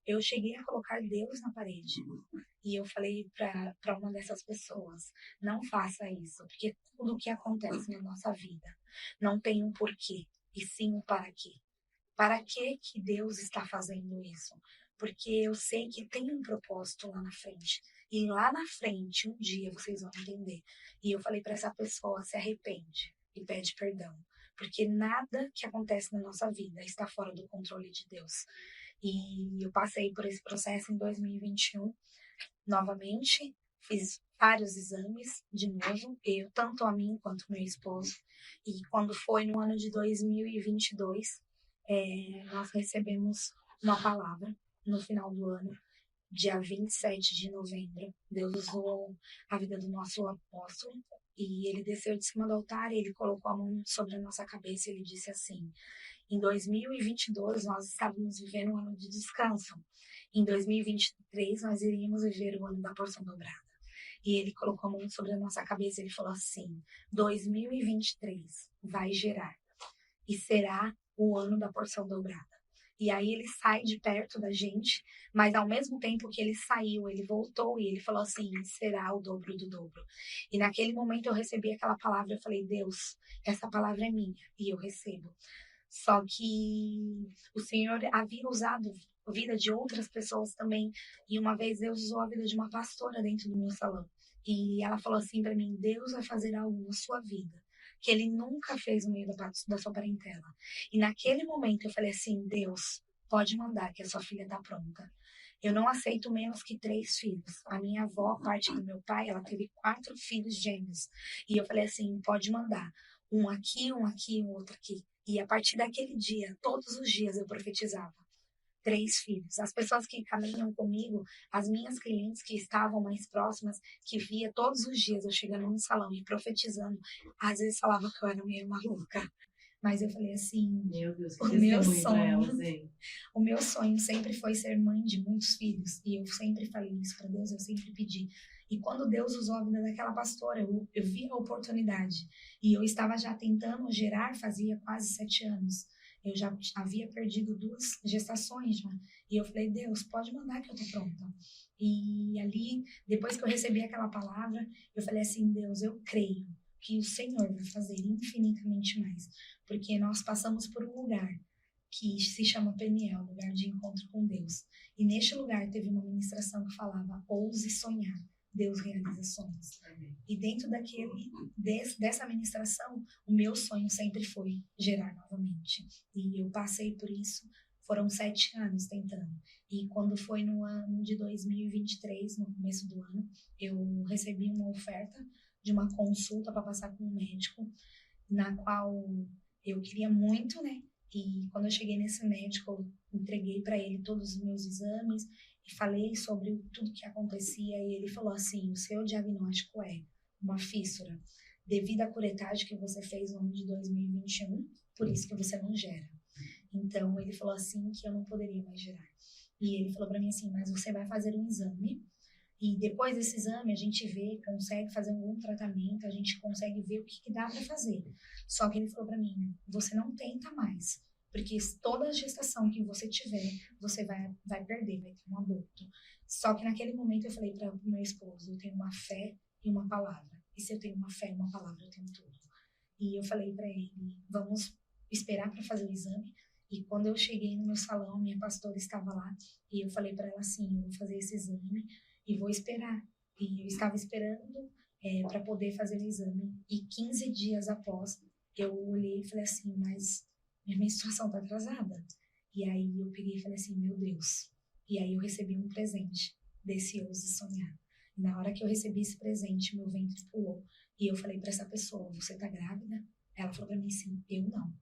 eu cheguei a colocar Deus na parede. E eu falei para uma dessas pessoas, não faça isso, porque tudo o que acontece na nossa vida não tem um porquê, e sim um para quê. Para que Deus está fazendo isso? Porque eu sei que tem um propósito lá na frente. E lá na frente, um dia, vocês vão entender. E eu falei para essa pessoa, se arrepende e pede perdão. Porque nada que acontece na nossa vida está fora do controle de Deus. E eu passei por esse processo em 2021, novamente, fiz vários exames de novo, eu, tanto a mim quanto meu esposo. E quando foi no ano de 2022, nós recebemos uma palavra no final do ano, dia 27 de novembro. Deus usou a vida do nosso apóstolo e ele desceu de cima do altar e ele colocou a mão sobre a nossa cabeça e ele disse assim: em 2022 nós estávamos vivendo um ano de descanso. Em 2023 nós iríamos viver o ano da porção dobrada. E ele colocou a mão sobre a nossa cabeça e ele falou assim: 2023 vai gerar e será o ano da porção dobrada. E aí ele sai de perto da gente, mas ao mesmo tempo que ele saiu, ele voltou e ele falou assim: será o dobro do dobro. E naquele momento eu recebi aquela palavra, eu falei: Deus, essa palavra é minha e eu recebo. Só que o Senhor havia usado a vida de outras pessoas também. E uma vez Deus usou a vida de uma pastora dentro do meu salão. E ela falou assim para mim: Deus vai fazer algo na sua vida que ele nunca fez no meio da sua parentela. E naquele momento eu falei assim: Deus, pode mandar que a sua filha está pronta. Eu não aceito menos que 3 filhos. A minha avó, a parte do meu pai, ela teve 4 filhos gêmeos. E eu falei assim: pode mandar. Um aqui, um outro aqui. E a partir daquele dia, todos os dias eu profetizava. 3 filhos. As pessoas que caminham comigo, as minhas clientes que estavam mais próximas, que via todos os dias eu chegando no salão e profetizando, às vezes falavam que eu era meio maluca. Mas eu falei assim, meu Deus, que o meu testemunho pra sonho, elas, hein? o meu sonho sempre foi ser mãe de muitos filhos. E eu sempre falei isso para Deus, eu sempre pedi. E quando Deus usou a vida daquela pastora, eu vi a oportunidade. E eu estava já tentando gerar, fazia quase 7 anos. Eu já havia perdido 2 gestações já. E eu falei: Deus, pode mandar que eu tô pronta. E ali, depois que eu recebi aquela palavra, eu falei assim: Deus, eu creio que o Senhor vai fazer infinitamente mais. Porque nós passamos por um lugar que se chama Peniel, lugar de encontro com Deus. E neste lugar teve uma ministração que falava: ouse sonhar, Deus realiza sonhos. E dentro dessa ministração, o meu sonho sempre foi gerar novamente. E eu passei por isso, foram 7 anos tentando. E quando foi no ano de 2023, no começo do ano, eu recebi uma oferta de uma consulta para passar com um médico, na qual eu queria muito, né? E quando eu cheguei nesse médico, eu entreguei para ele todos os meus exames e falei sobre tudo que acontecia. E ele falou assim: o seu diagnóstico é uma fístula devido à curetagem que você fez no ano de 2021, por isso que você não gera. Então ele falou assim que eu não poderia mais gerar. E ele falou para mim assim: mas você vai fazer um exame e depois desse exame a gente vê, consegue fazer algum tratamento, a gente consegue ver o que dá para fazer. Só que ele falou para mim: você não tenta mais, porque toda a gestação que você tiver, você vai perder, vai ter um aborto. Só que naquele momento eu falei para o meu esposo: eu tenho uma fé e uma palavra. E se eu tenho uma fé e uma palavra, eu tenho tudo. E eu falei para ele: vamos esperar para fazer o exame. E quando eu cheguei no meu salão, minha pastora estava lá e eu falei para ela assim: eu vou fazer esse exame e vou esperar. E eu estava esperando para poder fazer o exame. E 15 dias após, eu olhei e falei assim: mas minha menstruação está atrasada. E aí eu peguei e falei assim: meu Deus. E aí eu recebi um presente desse Ouse Sonhar. E na hora que eu recebi esse presente, meu ventre pulou. E eu falei para essa pessoa: você tá grávida? Ela falou para mim assim: eu não.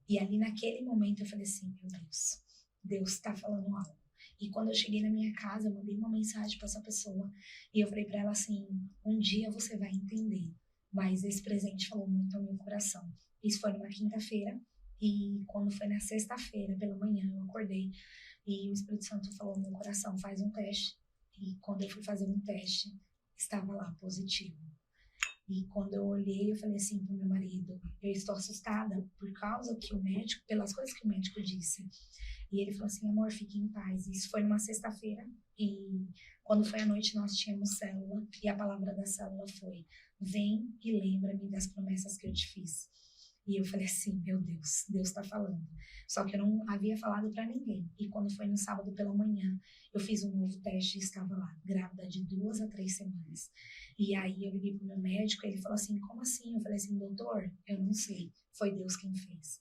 E ali naquele momento eu falei assim: meu Deus, Deus está falando algo. E quando eu cheguei na minha casa, eu mandei uma mensagem para essa pessoa e eu falei para ela assim: um dia você vai entender, mas esse presente falou muito ao meu coração. Isso foi numa quinta-feira e quando foi na sexta-feira pela manhã eu acordei e o Espírito Santo falou ao meu coração: faz um teste. E quando eu fui fazer um teste, estava lá positivo. E quando eu olhei, eu falei assim pro meu marido: eu estou assustada por causa que o médico, pelas coisas que o médico disse. E ele falou assim, amor, fique em paz. Isso foi numa sexta-feira. E quando foi à noite, nós tínhamos célula. E a palavra da célula foi, vem e lembra-me das promessas que eu te fiz. E eu falei assim, meu Deus, Deus está falando. Só que eu não havia falado para ninguém. E quando foi no sábado pela manhã, eu fiz um novo teste e estava lá, grávida de 2 a 3 semanas. E aí eu liguei pro meu médico, ele falou assim, como assim? Eu falei assim, doutor, eu não sei, foi Deus quem fez.